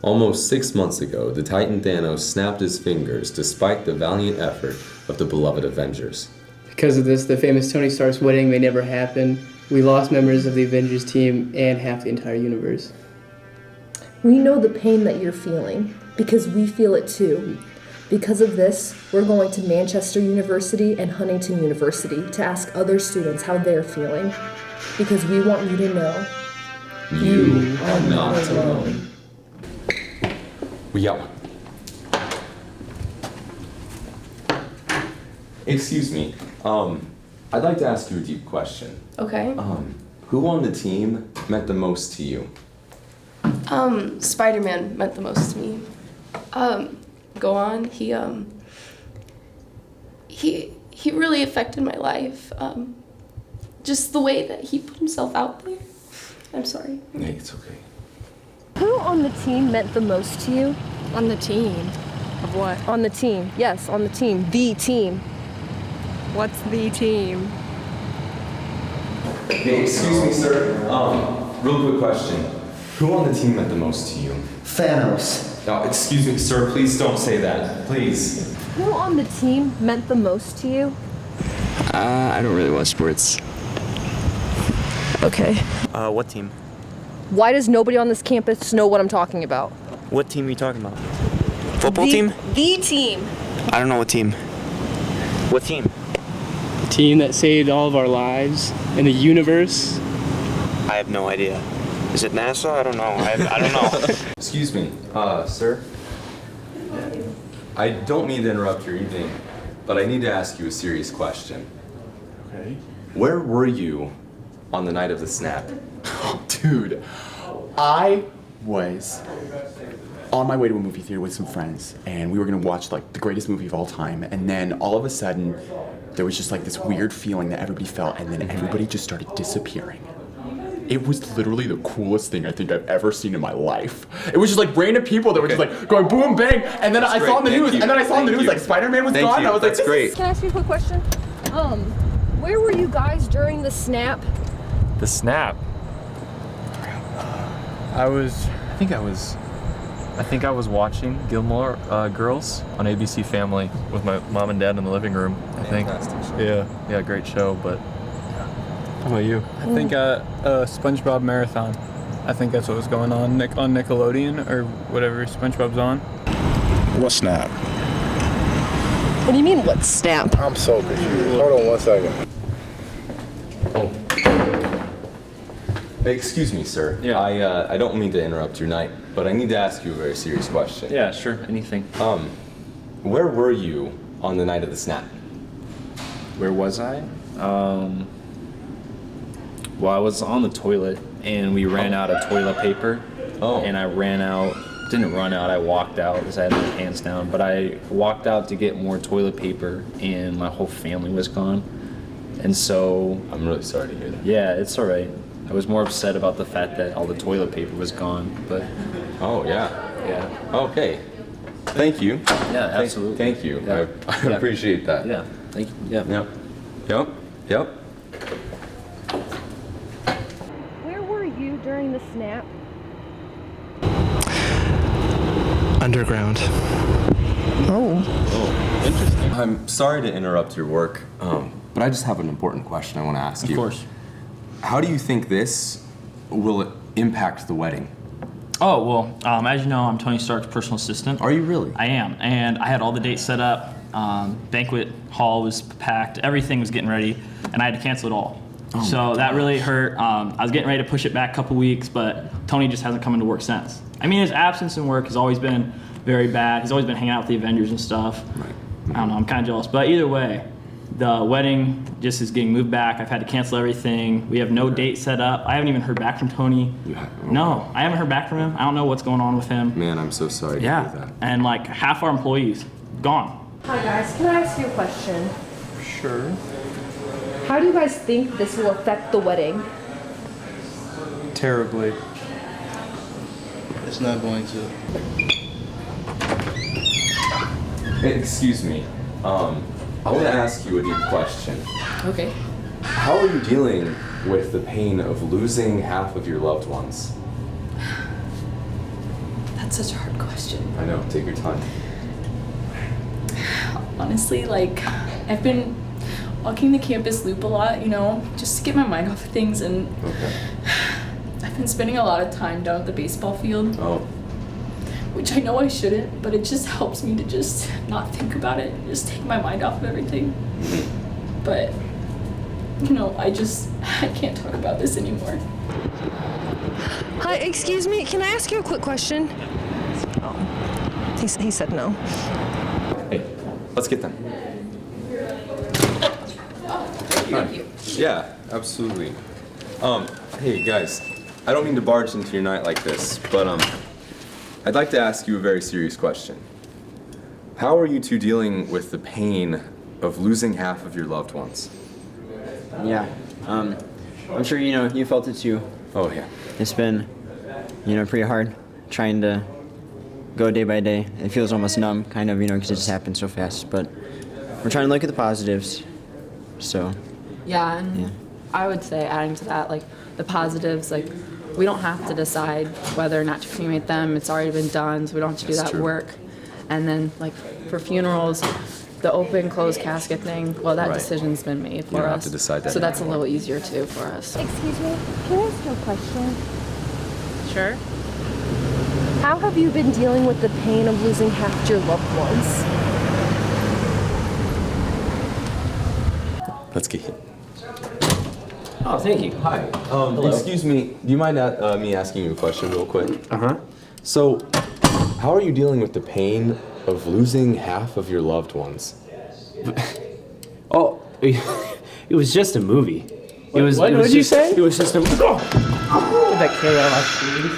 Almost 6 months ago, the Titan Thanos snapped his fingers despite the valiant effort of the beloved Avengers. Because of this, the famous Tony Stark's wedding may never happen. We lost members of the Avengers team and half the entire universe. We know the pain that you're feeling, because we feel it too. Because of this, we're going to Manchester University and Huntington University to ask other students how they're feeling. Because we want you to know You are not alone. Yeah. Excuse me. I'd like to ask you a deep question. Okay. Who on the team meant the most to you? Spider-Man meant the most to me. Go on. He really affected my life. Just the way that he put himself out there. I'm sorry. Hey, it's okay. Who on the team meant the most to you? On the team? Of what? On the team. Yes, on the team. The team. What's the team? Hey, excuse me, sir. Real quick question. Who on the team meant the most to you? Thanos. No, excuse me, sir. Please don't say that. Please. Who on the team meant the most to you? I don't really watch sports. Okay. What team? Why does nobody on this campus know what I'm talking about? What team are you talking about? Football team? The team. I don't know what team. What team? The team that saved all of our lives in the universe. I have no idea. Is it NASA? I don't know. I don't know. Excuse me, sir. I don't mean to interrupt your evening, but I need to ask you a serious question. Okay. Where were you on the night of the snap? Dude, I was on my way to a movie theater with some friends, and we were gonna watch like the greatest movie of all time, and then all of a sudden, there was just like this weird feeling that everybody felt, and then everybody just started disappearing. It was literally the coolest thing I think I've ever seen in my life. It was just like random people that were just like going boom, bang, and then I saw in the news, like Spider-Man was gone, and I was like, that's great. Can I ask you a quick question? Where were you guys during the snap? The snap? I think I was watching Gilmore Girls on ABC Family with my mom and dad in the living room, I think. Fantastic show. Yeah, great show, but how about you? I think SpongeBob Marathon. I think that's what was going on on Nickelodeon or whatever SpongeBob's on. What snap? What do you mean, what snap? I'm so confused. Hold on 1 second. Hey, excuse me, sir. Yeah. I don't mean to interrupt your night, but I need to ask you a very serious question. Yeah, sure, anything. Where were you on the night of the snap? Where was I? Well, I was on the toilet, and we ran out of toilet paper. Oh. And I didn't run out, I walked out because I had my pants down. But I walked out to get more toilet paper, and my whole family was gone. And so... I'm really sorry to hear that. Yeah, it's all right. I was more upset about the fact that all the toilet paper was gone, but... Oh, yeah. Yeah. Okay. Thank you. Yeah, absolutely. Thank you. Yeah. I appreciate that. Yeah, thank you. Yeah. Yep. Where were you during the snap? Underground. Oh. Interesting. I'm sorry to interrupt your work, but I just have an important question I want to ask you. Of course. How do you think this will impact the wedding? Oh, well, as you know, I'm Tony Stark's personal assistant. Are you really? I am, and I had all the dates set up. Banquet hall was packed, everything was getting ready, and I had to cancel it all. Oh so that really hurt. I was getting ready to push it back a couple weeks, but Tony just hasn't come into work since. I mean, his absence in work has always been very bad. He's always been hanging out with the Avengers and stuff. Right. I don't know, I'm kind of jealous. But either way, the wedding just is getting moved back. I've had to cancel everything. We have no date set up. I haven't even heard back from Tony. No, I haven't heard back from him. I don't know what's going on with him. Man, I'm so sorry to hear that. And like half our employees gone. Hi guys, can I ask you a question? Sure. How do you guys think this will affect the wedding? Terribly. It's not going to. Hey, excuse me. I want to ask you a deep question. Okay. How are you dealing with the pain of losing half of your loved ones? That's such a hard question. I know, take your time. Honestly, like, I've been walking the campus loop a lot, you know, just to get my mind off of things, and I've been spending a lot of time down at the baseball field. Oh. Which I know I shouldn't, but it just helps me to just not think about it, just take my mind off of everything. But, you know, I can't talk about this anymore. Hi, excuse me, can I ask you a quick question? Oh, he said no. Hey, let's get them. Thank you. Yeah, absolutely. Hey guys, I don't mean to barge into your night like this, but I'd like to ask you a very serious question. How are you two dealing with the pain of losing half of your loved ones? Yeah, I'm sure you felt it too. Oh yeah. It's been, pretty hard trying to go day by day. It feels almost numb, kind of, because it just happened so fast. But we're trying to look at the positives. So. Yeah, and I would say, adding to that, like, the positives, like, we don't have to decide whether or not to cremate them. It's already been done, so we don't have to do that work. And then, like, for funerals, the open, closed casket thing, well, that decision's been made for us. You don't have to decide that so that's a anymore. little easier, too, for us. Excuse me, can I ask you a question? Sure. How have you been dealing with the pain of losing half your loved ones? Let's get hit. Oh, thank you. Hi. Excuse me, do you mind me asking you a question real quick? Uh-huh. So, how are you dealing with the pain of losing half of your loved ones? Oh, it was just a movie. What did you say? It was just a movie. Get that carrot out of my food.